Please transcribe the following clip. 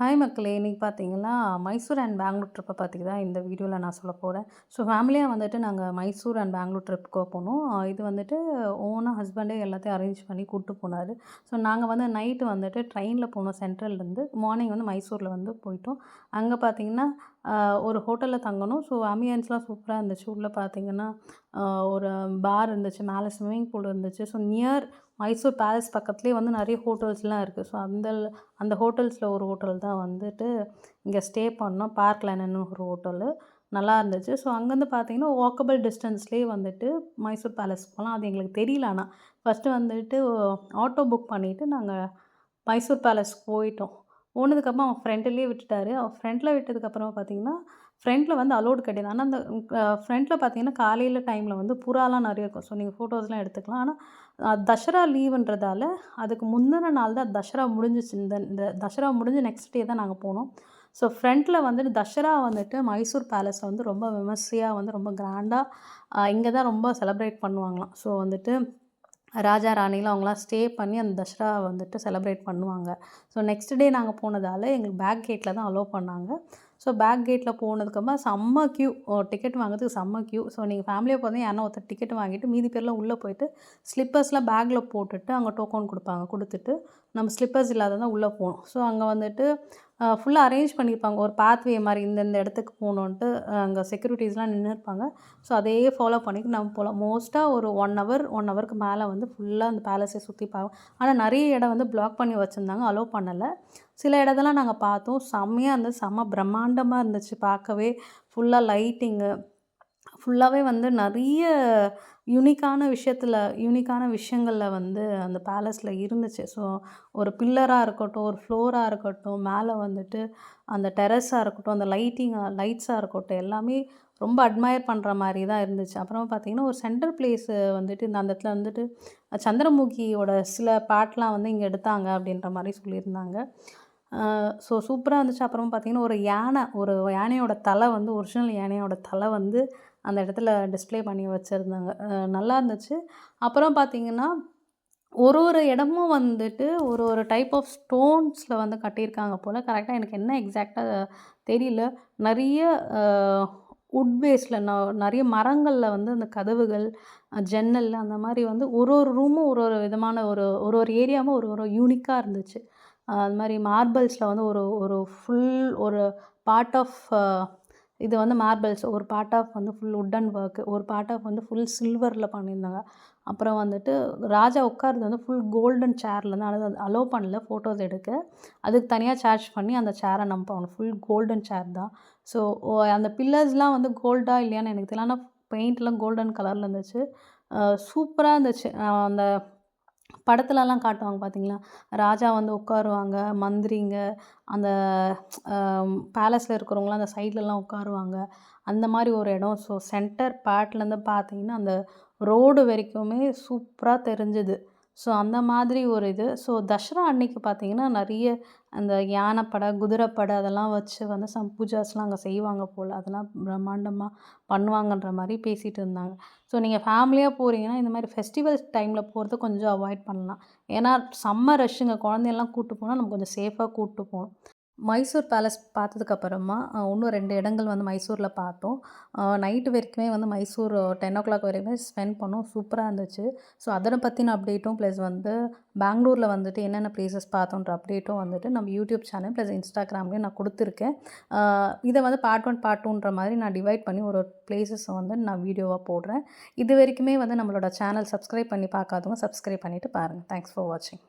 Hi மக்களே! இன்னைக்கு பார்த்தீங்கன்னா, மைசூர் அண்ட் பெங்களூர் ட்ரிப்ப பத்தி தான் இந்த வீடியோல நான் சொல்லப் போறேன். ஸோ ஃபேமிலியா வந்துட்டு நாங்க மைசூர் அண்ட் பெங்களூர் ட்ரிப்க்கு போனோம். இது வந்துட்டு ஓனா ஹஸ்பண்டே எல்லாத்தையும் அரேஞ்ச் பண்ணி கூட்டு போனாரு. ஸோ நாங்க வந்து நைட்டு வந்துட்டு ட்ரெயின்ல போனோம் சென்ட்ரல்லேருந்து. மார்னிங் வந்து மைசூர்ல வந்து போயிட்டோம். அங்க பார்த்தீங்கன்னா, அ ஒரு ஹோட்டல்ல தங்கணும். ஸோ ஆம்பியன்ஸ்லாம் சூப்பரா இருந்துச்சு. உள்ள பார்த்தீங்கன்னா, அ ஒரு பார் இருந்துச்சு. மேல ஸ்விம்மிங் பூல் இருந்துச்சு. ஸோ நியர் மைசூர் பேலஸ் பக்கத்திலேயே வந்து நெறைய ஹோட்டல்ஸ்லாம் இருக்கு. ஸோ அந்த ஹோட்டல்ஸ்ல ஒரு ஹோட்டல் தான் வந்துட்டு இங்க ஸ்டே பண்ணோம். பார்க் லைனன்னு ஒரு ஹோட்டலு. நல்லா இருந்துச்சு. ஸோ அங்கேருந்து பார்த்தீங்கன்னா, வாக்கபிள் டிஸ்டன்ஸ்லேயே வந்துட்டு மைசூர் பேலஸ் போலாம். அது எங்களுக்கு தெரியல ஆனா. ஃபர்ஸ்ட்டு வந்துட்டு ஆட்டோ புக் பண்ணிட்டு நாங்க மைசூர் பேலஸ் போயிட்டோம். போனதுக்கப்புறம் அவன் ஃப்ரண்ட்லயே விட்டுட்டாரு. ஃப்ரண்ட்ல விட்டதுக்கப்புறமா பார்த்தீங்கன்னா, ஃப்ரண்ட்ல வந்து அலோடு கிடையாது. ஆனா அந்த ஃப்ரண்ட்ல பார்த்தீங்கன்னா, காலையில டைம்ல வந்து புறாலாம் நெறைய இருக்கும். ஸோ நீங்க ஃபோட்டோஸ்லாம் எடுத்துக்கலாம். ஆனா தசரா லீவுன்றதால அதுக்கு முந்தின நாள் தான் தசரா முடிஞ்சுச்சு. இந்த இந்த தசரா முடிஞ்சு நெக்ஸ்ட் டே தான் நாங்க போனோம். ஸோ ஃப்ரண்ட்ல வந்துட்டு தசரா வந்துட்டு மைசூர் பேலஸ வந்து ரொம்ப விமர்சையா வந்து ரொம்ப கிராண்டா இங்க தான் ரொம்ப செலிப்ரேட் பண்ணுவாங்களாம். ஸோ வந்துட்டு ராஜா, ராணிலாம் அவங்கலாம் ஸ்டே பண்ணி அந்த தசரா வந்துட்டு செலிப்ரேட் பண்ணுவாங்க. ஸோ நெக்ஸ்ட் டே நாங்க போனதால எங்களுக்கு பேக் கேட்ல தான் அலோவ் பண்ணாங்க. ஸோ பேக் கேட்ல போனதுக்கப்புறமா செம்ம கியூ. டிக்கெட் வாங்குறதுக்கு செம்ம கியூ. ஸோ நீங்க ஃபேமிலியா போறீங்க யாருனா ஒருத்தர் டிக்கெட் வாங்கிட்டு மீதி பேர்லாம் உள்ள போயிட்டு ஸ்லிப்பர்ஸ்லாம் பேக்ல போட்டுட்டு அங்க டோக்கன் குடுப்பாங்க. குடுத்துட்டு நம்ம ஸ்லிப்பர்ஸ் இல்லாதவங்க உள்ள போணும். ஸோ அங்க வந்துட்டு ஃபுல்லா அரேஞ்ச் பண்ணியிருப்பாங்க. ஒரு பாத்வே மாரி இந்த இடத்துக்கு போணுன்ட்டு அங்க செக்யூரிட்டீஸ்லாம் நின்னுருப்பாங்க. ஸோ அதையே ஃபாலோ பண்ணிட்டு நம்ம போலாம். மோஸ்ட்டா ஒரு 1 ஹவர், 1 ஹவருக்கு மேல வந்து ஃபுல்லா அந்த பேலஸை சுத்தி ஆனா நெறைய இடம் வந்து பிளாக் பண்ணி வச்சிருந்தாங்க. அலோவ் பண்ணல. சில இடத்தெல்லாம் நாங்க பார்த்தோம். செம்மையா இருந்துச்சு. செம்ம பிரம்மாண்டமா இருந்துச்சு பார்க்கவே. ஃபுல்லா லைட்டிங்கு ஃபுல்லாவே வந்து நெறைய யூனிக்கான விஷயங்கள்ல வந்து அந்த பேலஸ்ல இருந்துச்சு. ஸோ ஒரு பில்லரா இருக்கட்டும், ஒரு ஃப்ளோரா இருக்கட்டும், மேல வந்துட்டு அந்த டெர்ரஸா இருக்கட்டும், அந்த லைட்ஸா இருக்கட்டும், எல்லாமே ரொம்ப அட்மையர் பண்ற மாரி தான் இருந்துச்சு. அப்புறமா பார்த்தீங்கன்னா, ஒரு சென்டர் பிளேஸ் வந்துட்டு அந்த இடத்துல வந்துட்டு சந்திரமுகியோட சில பார்ட்லாம் வந்து இங்க எடுத்தாங்க அப்படின்ற மாரி சொல்லியிருந்தாங்க. ஸோ சூப்பரா இருந்துச்சு. அப்புறம் பார்த்தீங்கன்னா, ஒரு யானையோட தலை வந்து ஒரிஜினல் யானையோட தலை வந்து அந்த இடத்துல டிஸ்ப்ளே பண்ணி வச்சிருந்தாங்க. நல்லா இருந்துச்சு. அப்புறம் பார்த்தீங்கன்னா, ஒரு இடமும் வந்துட்டு ஒரு டைப் ஆஃப் ஸ்டோன்ஸ்ல வந்து கட்டியிருக்காங்க போல. கரெக்ட்டா எனக்கு என்ன எக்ஸாக்ட்டா தெரியல. நெறைய அ வுட் பேஸ்ல நெறைய மரங்கள்ல வந்து அந்த கதவுகள், ஜன்னல் அந்த மாரி வந்து ஒரு ரூமும் ஒரு விதமான ஒரு ஏரியாவும் ஒரு யூனிக்கா இருந்துச்சு. அது மாரி மார்பிள்ஸ்ல வந்து ஒரு ஒரு ஃபுல் ஒரு பார்ட் ஆஃப் இது வந்து மார்பிள்ஸ். ஒரு பார்ட் ஆஃப் வந்து ஃபுல் வுட்டன் ஒர்க். ஒரு பார்ட் ஆஃப் வந்து ஃபுல் சில்வர்ல பண்ணியிருந்தாங்க. அப்புறம் வந்துட்டு ராஜா உட்கார்றது வந்து ஃபுல் கோல்டன் சேர்ல தான். அதாவது அலோவ் பண்ணல ஃபோட்டோஸ் எடுக்க. அதுக்கு தனியா சார்ஜ் பண்ணி அந்த சேர நம்ம போகணும். ஃபுல் கோல்டன் சேர் தான். ஸோ அந்த பில்லர்ஸ்லாம் வந்து கோல்டா இல்லையான்னு எனக்கு தெரியல. ஆனா பெயிண்ட்லாம் கோல்டன் கலர்ல இருந்துச்சு. சூப்பரா இருந்துச்சு. அந்த படத்துலலாம் காட்டுவாங்க பார்த்தீங்களா? ராஜா வந்து உட்காருவாங்க, மந்திரிங்க, அந்த அ பேலஸ்ல இருக்கிறவங்கலாம் அந்த சைட்லலாம் உட்காருவாங்க. அந்த மாரி ஒரு இடம். ஸோ சென்டர் பார்ட்லேருந்து பார்த்தீங்கன்னா, அந்த ரோடு வரைக்குமே சூப்பரா தெரிஞ்சது. ஸோ அந்த மாதிரி ஒரு இது. ஸோ தசரா அன்னைக்கு பார்த்தீங்கன்னா, நெறைய அந்த யானைப்படை, குதிரைப்படை அதெல்லாம் வச்சு வந்து சம் பூஜாஸ்லாம் அங்க செய்வாங்க போல. அதெல்லாம் பிரம்மாண்டமா பண்ணுவாங்கன்ற மாரி பேசிட்டு இருந்தாங்க. ஸோ நீங்க ஃபேமிலியா போறீங்கன்னா, இந்த மாரி ஃபெஸ்டிவல்ஸ் டைம்ல போறத கொஞ்சம் அவாய்ட் பண்ணலாம். ஏன்னா செம்ம ரஷ்ஷுங்க. குழந்தையெல்லாம் கூட்டு போனா நம்ம கொஞ்சம் சேஃபா கூட்டு போணும். மைசூர் பேலஸ் பார்த்ததுக்கப்புறமா, இன்னும் 2 இடங்கள் வந்து மைசூர்ல பார்த்தோம். நைட்டு வரைக்குமே வந்து மைசூர் 10:00 வரைக்குமே ஸ்பெண்ட் பண்ணோம். சூப்பரா இருந்துச்சு. ஸோ அதன பத்தின அப்டேட்டும், ப்ளஸ் வந்து பெங்களூர்ல வந்துட்டு என்னென்ன பிளேஸஸ் பார்த்தோன்ற அப்டேட்டும் வந்துட்டு நம்ம யூடியூப் சேனல் ப்ளஸ் இன்ஸ்டாகிராம்லயும் நான் குடுத்துருக்கேன். அ இத வந்து பார்ட் 1, பார்ட் 2ன்ற மாரி நான் டிவைட் பண்ணி ஒரு பிளேஸஸ வந்து நான் வீடியோவா போடுறேன். இதுவரைக்குமே வந்து நம்மளோட சேனல் சப்ஸ்கிரைப் பண்ணி பார்க்காதவங்க சப்ஸ்கிரைப் பண்ணிட்டு பாருங்க. தேங்க்ஸ் ஃபார் வாட்சிங்.